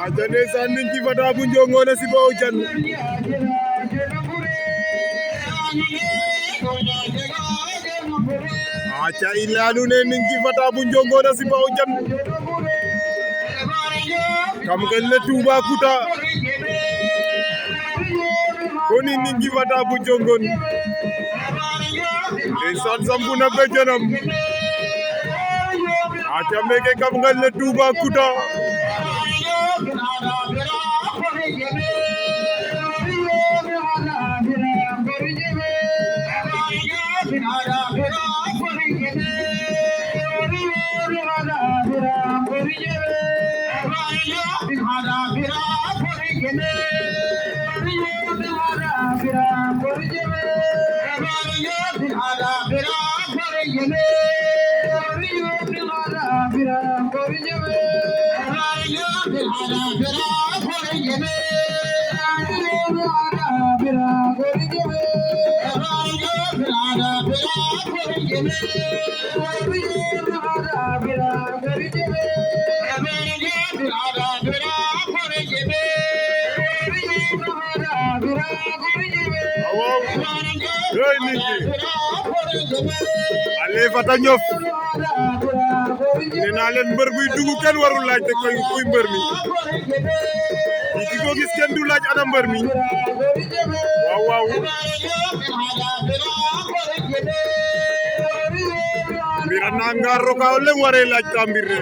ajane sannin ki fata bu njongo na siba ojan acha ilanu ne ninki fata bu njongo na siba ojan kam gelle Touba Kouta koni ninki fata bu njongon ndeysaan sampu na bejanam acha meke kam gelle Touba Kouta ale fata ñof nee naa leen mbër buy dugg kenn warul laaj te koy kuy mbër mi ki ko gis kenn du laaj ana mbër mi waaw waaw mbira na ngar roka o leŋ ware laaj ka mbir ne